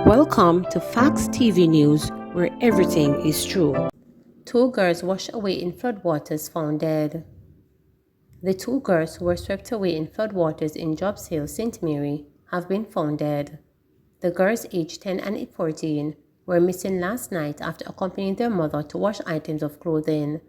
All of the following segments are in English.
Welcome to Facts TV News, where everything is true. Two girls washed away in floodwaters found dead. The two girls who were swept away in floodwaters in Jobs Hill, St. Mary, have been found dead. The girls, aged 10 and 14, were missing last night after accompanying their mother to wash items of clothing.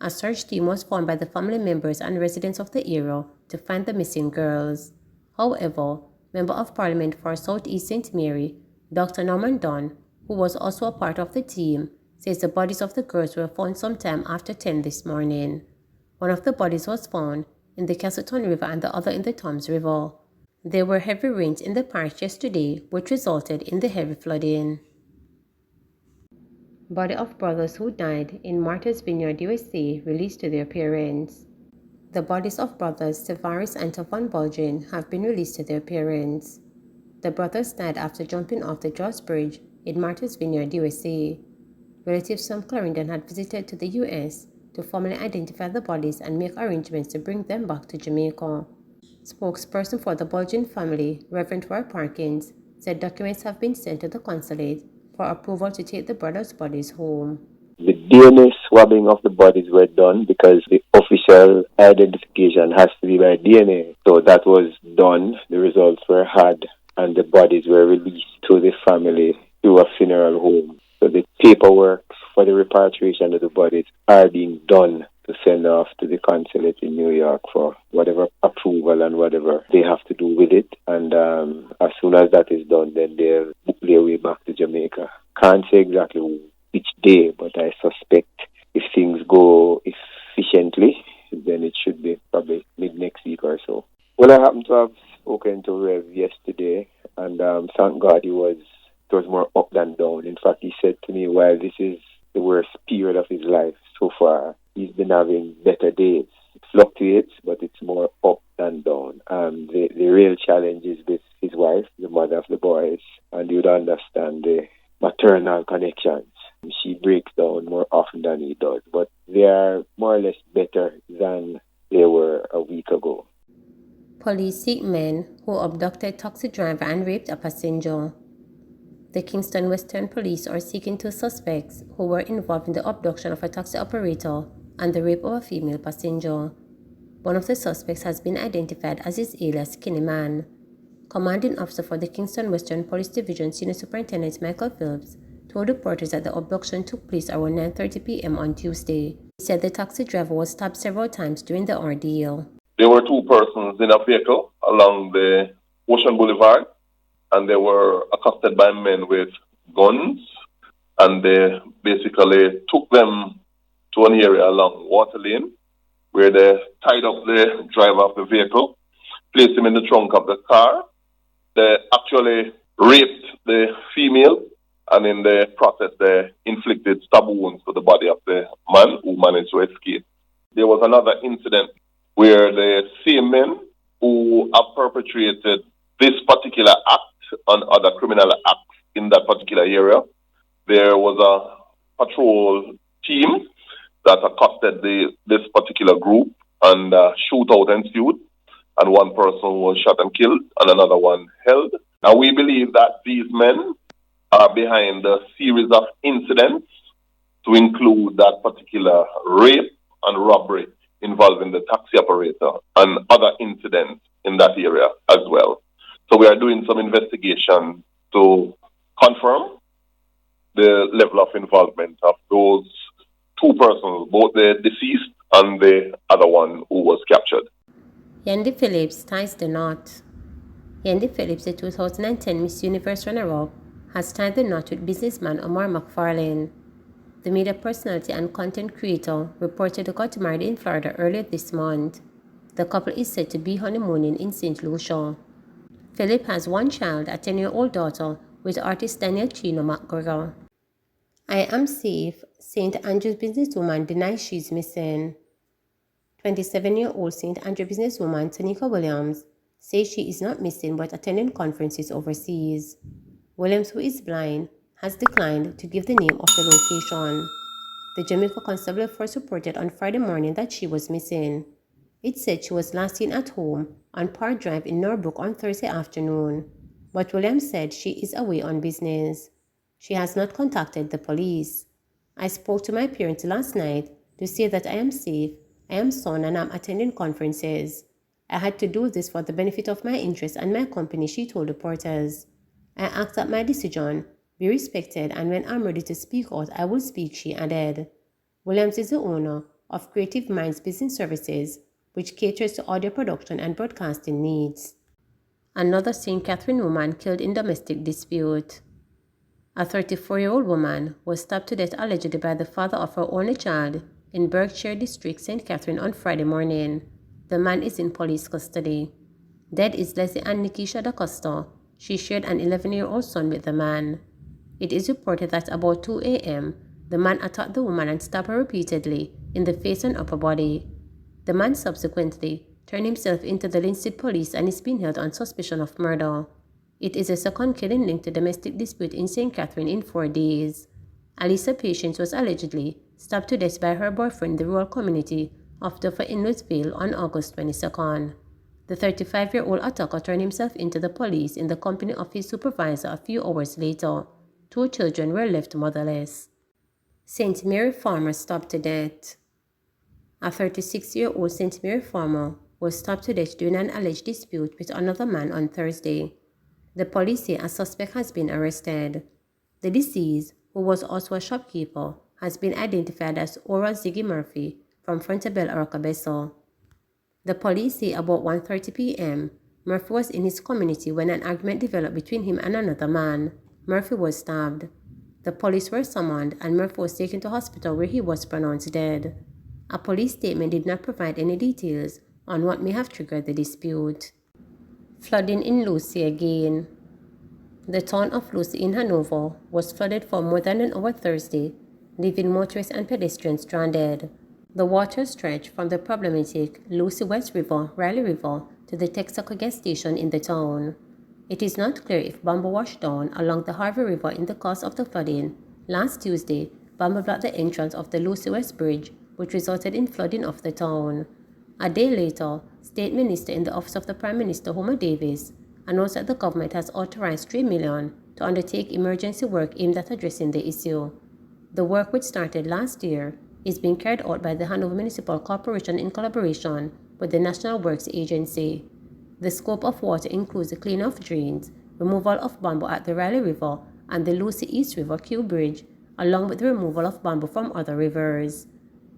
A search team was formed by the family members and residents of the area to find the missing girls. However, Member of Parliament for South East St. Mary, Dr. Norman Dunn, who was also a part of the team, says the bodies of the girls were found sometime after 10 this morning. One of the bodies was found in the Castleton River and the other in the Toms River. There were heavy rains in the parish yesterday, which resulted in the heavy flooding. Body of brothers who died in Martha's Vineyard, USA, released to their parents. The bodies of brothers Tavares and Tavan Bulgin have been released to their parents. The brothers died after jumping off the Joss Bridge in Martha's Vineyard, USA. Relatives from Clarendon had visited to the U.S. to formally identify the bodies and make arrangements to bring them back to Jamaica. Spokesperson for the Bulgin family, Reverend Roy Parkins, said documents have been sent to the consulate for approval to take the brothers' bodies home. The DNA swabbing of the bodies were done because the official identification has to be by DNA. So that was done, the results were had, and the bodies were released to the family to a funeral home. So the paperwork for the repatriation of the bodies are being done to send off to the consulate in New York for whatever approval and whatever they have to do with it. And as soon as that is done, then they'll book their way back to Jamaica. Can't say exactly which day, but I suspect if things go efficiently, then it should be probably mid-next week or so. Well, I happened to have spoken to Rev yesterday, and thank God it was more up than down. In fact, he said to me, while this is the worst period of his life so far, he's been having better days. It fluctuates, but it's more up than down. The real challenge is with his wife, the mother of the boys, and you'd understand the maternal connections. She breaks down more often than he does, but they are more or less better than they were a week ago. Police seek men who abducted taxi driver and raped a passenger. The Kingston Western Police are seeking two suspects who were involved in the abduction of a taxi operator and the rape of a female passenger. One of the suspects has been identified as his alias Skinny Man. Commanding officer for the Kingston Western Police Division, Senior Superintendent Michael Phillips, told reporters that the abduction took place around 9:30 p.m. on Tuesday. He said the taxi driver was stabbed several times during the ordeal. There were two persons in a vehicle along the Ocean Boulevard, and they were accosted by men with guns, and they basically took them to an area along Water Lane, where they tied up the driver of the vehicle, placed him in the trunk of the car. They actually raped the female, and in the process, they inflicted stab wounds to the body of the man who managed to escape. There was another incident where the same men who have perpetrated this particular act and other criminal acts in that particular area, there was a patrol team that accosted this particular group, and shootout ensued, and one person was shot and killed, and another one held. Now, we believe that these men are behind a series of incidents to include that particular rape and robbery involving the taxi operator and other incidents in that area as well. So we are doing some investigation to confirm the level of involvement of those two persons, both the deceased and the other one who was captured. Yandy Phillips ties the knot. Yandy Phillips, the 2010 Miss Universe runner-up, has tied the knot with businessman Omar McFarlane. The media personality and content creator reportedly got married in Florida earlier this month. The couple is said to be honeymooning in St. Lucia. Philip has one child, a 10-year-old daughter, with artist Daniel Chino McGregor. I am safe, St. Andrew's businesswoman denies she's missing. 27-year-old St. Andrew businesswoman Tanika Williams says she is not missing but attending conferences overseas. Williams, who is blind, has declined to give the name of the location. The Jamaica Constabulary Force reported on Friday morning that she was missing. It said she was last seen at home on Park Drive in Norbrook on Thursday afternoon. but Williams said she is away on business. She has not contacted the police. I spoke to my parents last night to say that I am safe, I am sound, and I'm attending conferences. I had to do this for the benefit of my interests and my company, she told reporters. I asked that my decision be respected, and when I'm ready to speak out, I will speak, she added. Williams is the owner of Creative Minds Business Services, which caters to audio production and broadcasting needs. Another St. Catherine woman killed in domestic dispute. A 34-year-old woman was stabbed to death allegedly by the father of her only child in Berkshire District, St. Catherine, on Friday morning. The man is in police custody. Dead is Leslie Ann Nikisha DaCosta. She shared an 11-year-old son with the man. It is reported that about 2 a.m., the man attacked the woman and stabbed her repeatedly in the face and upper body. The man subsequently turned himself into the Linstead police and is being held on suspicion of murder. It is a second killing linked to domestic dispute in St. Catherine in 4 days. Alisa Patience was allegedly stabbed to death by her boyfriend in the rural community of Duffer in Louisville on August 22nd. The 35-year-old attacker turned himself into the police in the company of his supervisor a few hours later. 2 children were left motherless. St. Mary farmer stabbed to death. A 36-year-old St. Mary farmer was stabbed to death during an alleged dispute with another man on Thursday. The police say a suspect has been arrested. The deceased, who was also a shopkeeper, has been identified as Ora Ziggy Murphy from Frontabel, Arakabeso. The police say about 1:30 p.m., Murphy was in his community when an argument developed between him and another man. Murphy was stabbed. The police were summoned and Murphy was taken to hospital where he was pronounced dead. A police statement did not provide any details on what may have triggered the dispute. Flooding in Lucey again. The town of Lucey in Hanover was flooded for more than an hour Thursday, leaving motorists and pedestrians stranded. The water stretched from the problematic Lucey West River, Riley River, to the Texaco gas station in the town. It is not clear if bamboo washed down along the Harvey River in the course of the flooding. Last Tuesday, bamboo blocked the entrance of the Lucey West Bridge, which resulted in flooding of the town. A day later, State Minister in the Office of the Prime Minister, Homer Davis, announced that the government has authorized $3 million to undertake emergency work aimed at addressing the issue. The work, which started last year, is being carried out by the Hanover Municipal Corporation in collaboration with the National Works Agency. The scope of water includes the cleaning of drains, removal of bamboo at the Riley River and the Lucey East River Q Bridge, along with the removal of bamboo from other rivers.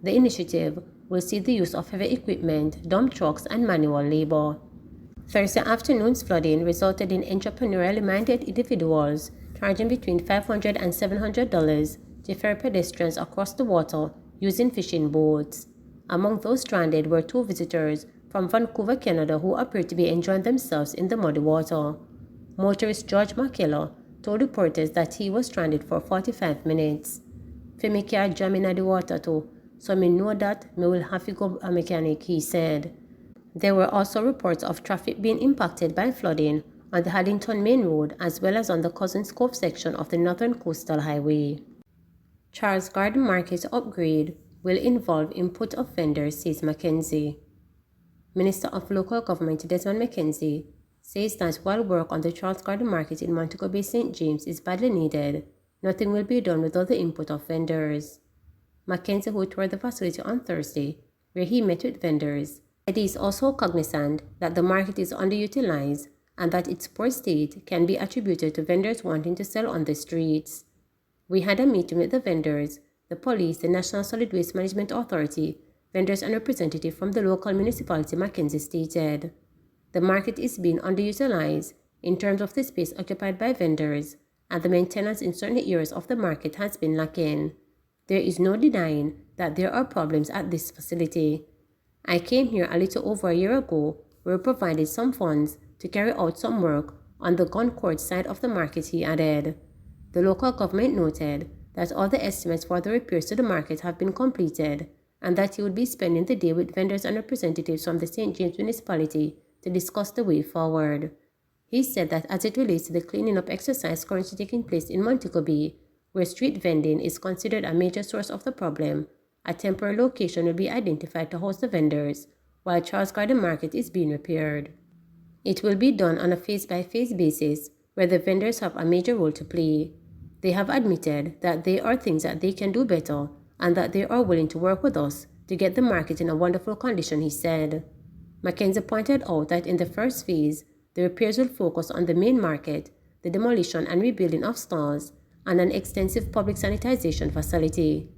The initiative will see the use of heavy equipment, dump trucks, and manual labor. Thursday afternoon's flooding resulted in entrepreneurially minded individuals charging between $500 and $700 to ferry pedestrians across the water using fishing boats. Among those stranded were 2 visitors from Vancouver, Canada, who appeared to be enjoying themselves in the muddy water. Motorist George McKellar told reporters that he was stranded for 45 minutes. "For me car jam in the water too, so me know that me will have to go a mechanic," he said. There were also reports of traffic being impacted by flooding on the Haddington Main Road as well as on the Cousins Cove section of the Northern Coastal Highway. Charles Garden Market upgrade will involve input of vendors, says Mackenzie. Minister of Local Government Desmond McKenzie says that while work on the Charles Garden Market in Montego Bay St. James is badly needed, nothing will be done without the input of vendors. Mackenzie, who toured the facility on Thursday, where he met with vendors, said he is also cognizant that the market is underutilized and that its poor state can be attributed to vendors wanting to sell on the streets. "We had a meeting with the vendors, the police, the National Solid Waste Management Authority, vendors and representatives from the local municipality," Mackenzie stated. The market is being underutilized in terms of the space occupied by vendors, and the maintenance in certain areas of the market has been lacking. There is no denying that there are problems at this facility. I came here a little over a year ago. We were provided some funds to carry out some work on the gun court side of the market, he added. The local government noted that all the estimates for the repairs to the market have been completed and that he would be spending the day with vendors and representatives from the St. James municipality to discuss the way forward. He said that as it relates to the cleaning up exercise currently taking place in Montego Bay, where street vending is considered a major source of the problem, a temporary location will be identified to host the vendors while Charles Garden Market is being repaired. It will be done on a phase-by-phase basis where the vendors have a major role to play. They have admitted that there are things that they can do better and that they are willing to work with us to get the market in a wonderful condition, he said. Mackenzie pointed out that in the first phase, the repairs will focus on the main market, the demolition and rebuilding of stores, and an extensive public sanitization facility.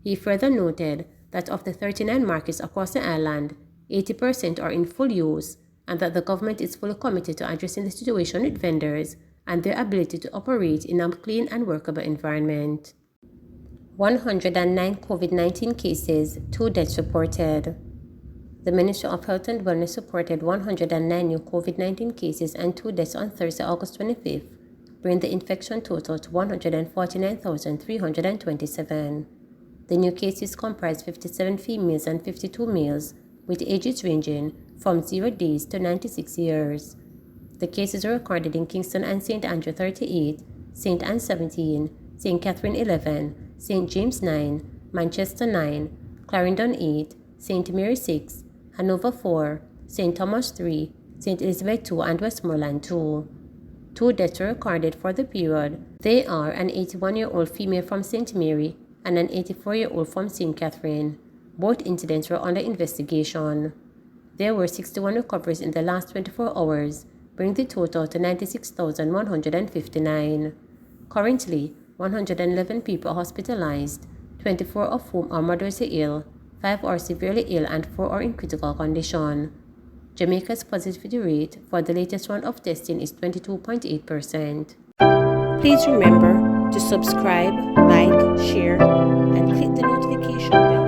He further noted that of the 39 markets across the island, 80% are in full use, and that the government is fully committed to addressing the situation with vendors and their ability to operate in a clean and workable environment. 109 COVID-19 cases, 2 deaths reported. The Ministry of Health and Wellness reported 109 new COVID-19 cases and 2 deaths on Thursday, August 25th, bringing the infection total to 149,327. The new cases comprise 57 females and 52 males, with ages ranging from 0 days to 96 years. The cases were recorded in Kingston and St. Andrew 38, St. Anne 17, St. Catherine 11, St. James 9, Manchester 9, Clarendon 8, St. Mary 6, Hanover 4, St. Thomas 3, St. Elizabeth 2, and Westmoreland 2. 2 deaths were recorded for the period. They are an 81-year-old female from St. Mary and an 84-year-old from St. Catherine. Both incidents were under investigation. There were 61 recoveries in the last 24 hours, bringing the total to 96,159. Currently, 111 people are hospitalized, 24 of whom are moderately ill, 5 are severely ill, and 4 are in critical condition. Jamaica's positivity rate for the latest round of testing is 22.8%. Please remember to subscribe, like, share, and click the notification bell